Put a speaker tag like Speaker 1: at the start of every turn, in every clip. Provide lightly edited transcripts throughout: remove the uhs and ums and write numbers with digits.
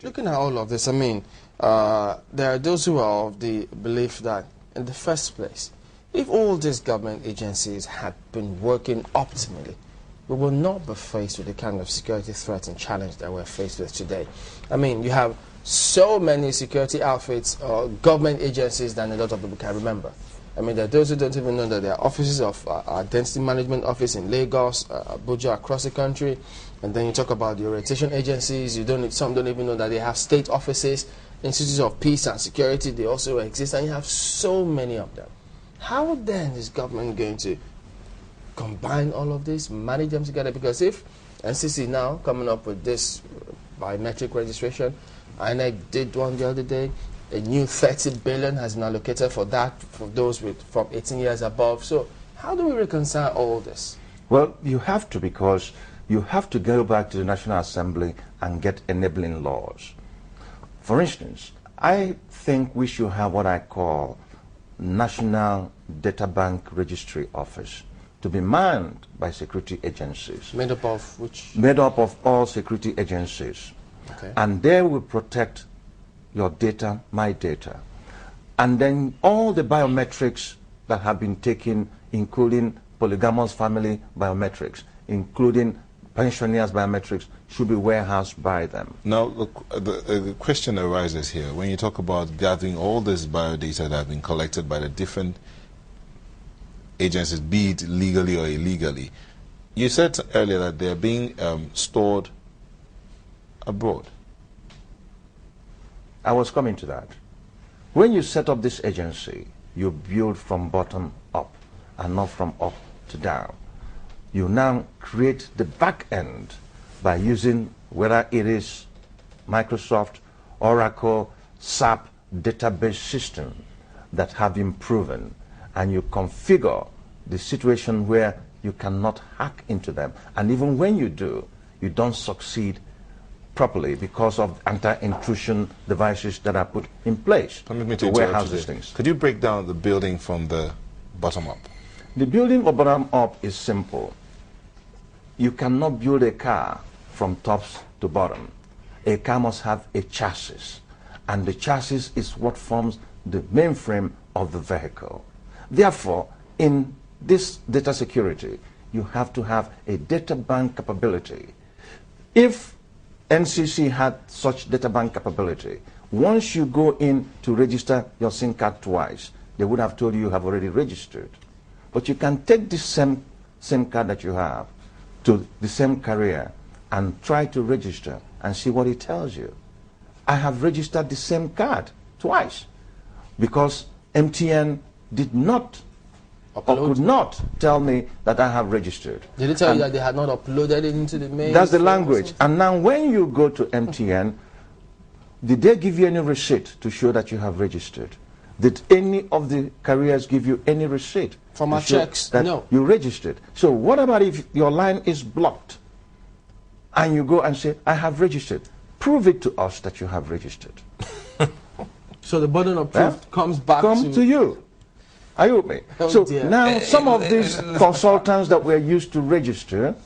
Speaker 1: Looking at all of this, I mean, there are those who are of the belief that, in the first place, if all these government agencies had been working optimally, we will not be faced with the kind of security threat and challenge that we're faced with today. I mean, you have so many security outfits or government agencies than a lot of people can remember. I mean, there are those who don't even know that there are offices of Identity Management Office in Lagos, Abuja, across the country. And then you talk about the orientation agencies. Some don't even know that they have state offices, institutes of peace and security. They also exist, and you have so many of them. How then is government going to combine all of this, manage them together? Because if NCC now coming up with this biometric registration, INEC did one the other day. A new 30 billion has been allocated for that, for those from 18 years above. So how do we reconcile all this?
Speaker 2: Well, you have to, because you have to go back to the National Assembly and get enabling laws. For instance, I think we should have what I call National Data Bank Registry Office, to be manned by security agencies.
Speaker 1: Made up of which?
Speaker 2: Made up of all security agencies.
Speaker 1: Okay.
Speaker 2: And they will protect your data, my data. And then all the biometrics that have been taken, including polygamous family biometrics, including pensioners' biometrics, should be warehoused by them.
Speaker 3: Now, the question arises here. When you talk about gathering all this biodata that have been collected by the different agencies, be it legally or illegally, you said earlier that they're being stored abroad.
Speaker 2: I was coming to that. When you set up this agency, you build from bottom up and not from up to down. You now create the back end by using, whether it is Microsoft, Oracle, SAP database system that have been proven, and you configure the situation where you cannot hack into them. And even when you do, you don't succeed properly because of anti-intrusion devices that are put in place to warehouse these things.
Speaker 3: Could you break down the building from the bottom up?
Speaker 2: The building of bottom up is simple. You cannot build a car from tops to bottom. A car must have a chassis, and the chassis is what forms the mainframe of the vehicle. Therefore, in this data security, you have to have a data bank capability. If NCC had such data bank capability, once you go in to register your SIM card twice, they would have told you have already registered. But you can take the same SIM card that you have to the same carrier and try to register and see what it tells you. I have registered the same card twice because MTN did not or could not tell me that I have registered.
Speaker 1: Did it tell you that they had not uploaded it into the mail?
Speaker 2: That's the language. And now when you go to MTN, did they give you any receipt to show that you have registered? Did any of the carriers give you any receipt?
Speaker 1: For my checks,
Speaker 2: that
Speaker 1: no.
Speaker 2: You registered. So what about if your line is blocked and you go and say, I have registered? Prove it to us that you have registered.
Speaker 1: So the burden of proof comes back
Speaker 2: to you. Are you with me?
Speaker 1: Oh
Speaker 2: so
Speaker 1: dear.
Speaker 2: now some of these consultants that were used to register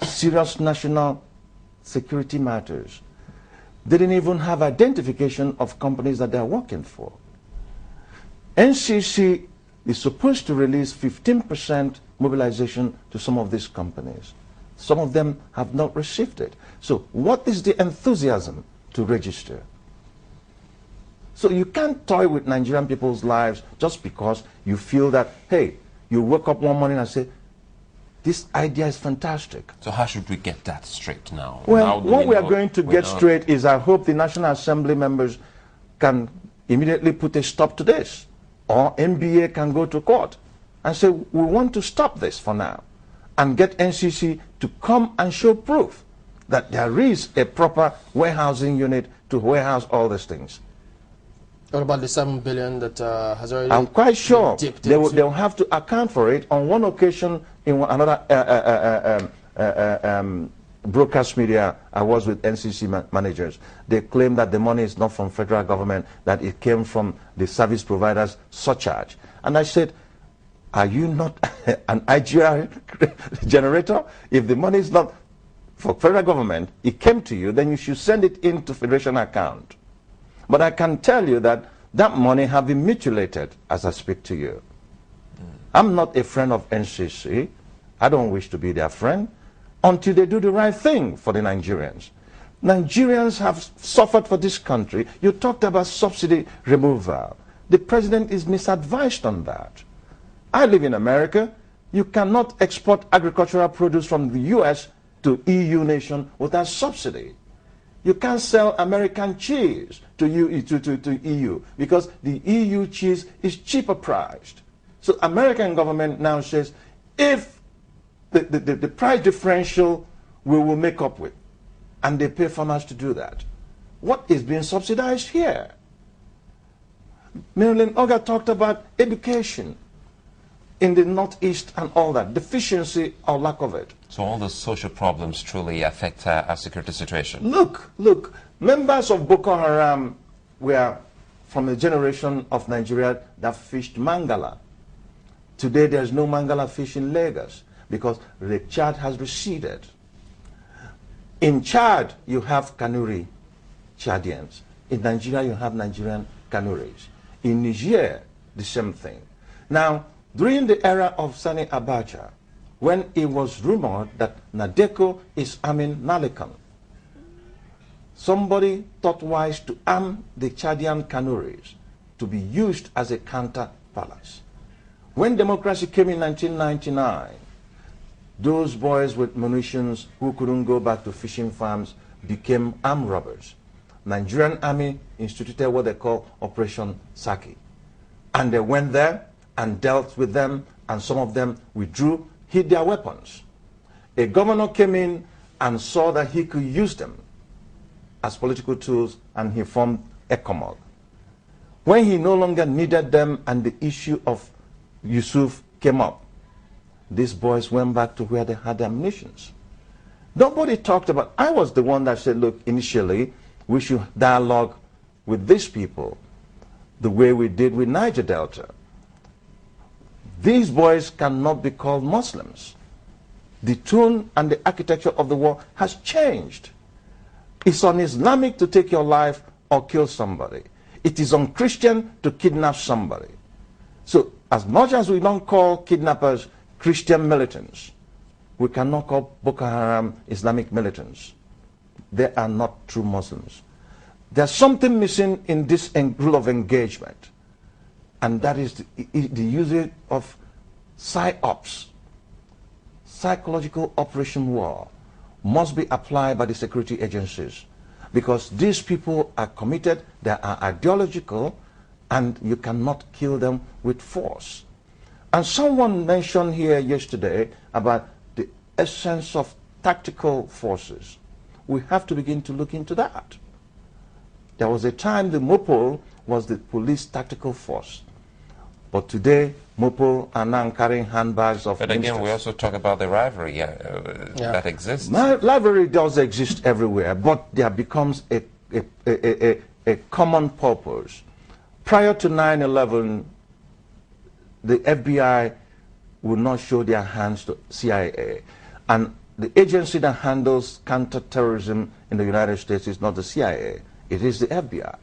Speaker 2: serious national security matters didn't even have identification of companies that they're working for. NCC is supposed to release 15% mobilization to some of these companies. Some of them have not received it. So what is the enthusiasm to register? So you can't toy with Nigerian people's lives just because you feel that, hey, you wake up one morning and say, this idea is fantastic.
Speaker 4: So how should we get that straight now?
Speaker 2: Well, what we are going to get straight is I hope the National Assembly members can immediately put a stop to this. Or NBA can go to court and say, we want to stop this for now. And get NCC to come and show proof that there is a proper warehousing unit to warehouse all these things.
Speaker 1: What about the 7 billion that has already...
Speaker 2: I'm quite sure they'll have to account for it. On one occasion, in another broadcast media, I was with NCC managers. They claim that the money is not from federal government, that it came from the service providers' surcharge. And I said, are you not an IGR generator? If the money is not for federal government, it came to you, then you should send it into federation account. But I can tell you that that money have been mutilated as I speak to you. I'm not a friend of NCC. I don't wish to be their friend until they do the right thing for the Nigerians. Nigerians have suffered for this country. You talked about subsidy removal. The president is misadvised on that. I live in America. You cannot export agricultural produce from the US to EU nation without subsidy. You can't sell American cheese to EU because the EU cheese is cheaper priced. So American government now says, if the price differential we will make up with, and they pay farmers to do that. What is being subsidized here? Marilyn Oga talked about education in the Northeast and all that, deficiency or lack of it.
Speaker 4: So all the social problems truly affect our security situation.
Speaker 2: Look, members of Boko Haram were from a generation of Nigeria that fished mangala. Today there's no mangala fish in Lagos because Lake Chad has receded. In Chad, you have Kanuri Chadians. In Nigeria, you have Nigerian Kanuris. In Niger, the same thing. Now, during the era of Sani Abacha, when it was rumored that Nadeko is arming Nalekan, somebody thought wise to arm the Chadian Kanuris to be used as a counter balance. When democracy came in 1999, those boys with munitions who couldn't go back to fishing farms became armed robbers. Nigerian army instituted what they call Operation Saki. And they went there and dealt with them, and some of them withdrew, hid their weapons. A governor came in and saw that he could use them as political tools, and he formed ECOMOG. When he no longer needed them and the issue of Yusuf came up, these boys went back to where they had their munitions. Nobody talked about, I was the one that said, look, initially, we should dialogue with these people the way we did with Niger Delta. These boys cannot be called Muslims. The tone and the architecture of the war has changed. It's un-Islamic to take your life or kill somebody. It is un-Christian to kidnap somebody. So as much as we don't call kidnappers Christian militants, we cannot call Boko Haram Islamic militants. They are not true Muslims. There's something missing in this rule of engagement, and that is the usage of PSYOPs, psychological operation war, must be applied by the security agencies, because these people are committed, they are ideological, and you cannot kill them with force. And someone mentioned here yesterday about the essence of tactical forces. We have to begin to look into that. There was a time the MOPOL was the police tactical force. But today, MOPOL are now carrying handbags of
Speaker 4: But again, we also talk about the rivalry that exists.
Speaker 2: Rivalry does exist everywhere, but there becomes a common purpose. Prior to 9/11, the FBI would not show their hands to CIA. And the agency that handles counterterrorism in the United States is not the CIA, it is the FBI.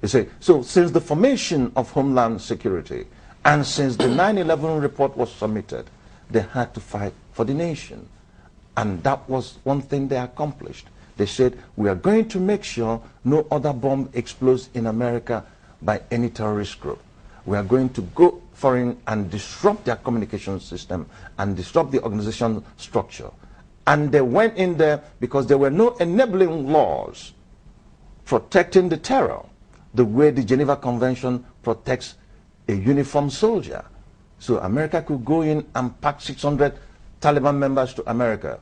Speaker 2: You see, so since the formation of Homeland Security and since the 9/11 report was submitted, they had to fight for the nation. And that was one thing they accomplished. They said, we are going to make sure no other bomb explodes in America by any terrorist group. We are going to go foreign and disrupt their communication system and disrupt the organization structure. And they went in there because there were no enabling laws protecting the terror the way the Geneva Convention protects a uniformed soldier. So America could go in and pack 600 Taliban members to America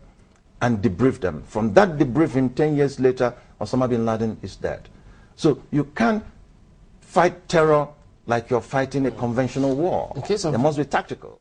Speaker 2: and debrief them. From that debriefing, 10 years later, Osama bin Laden is dead. So you can't fight terror like you're fighting a conventional war. There must be tactical.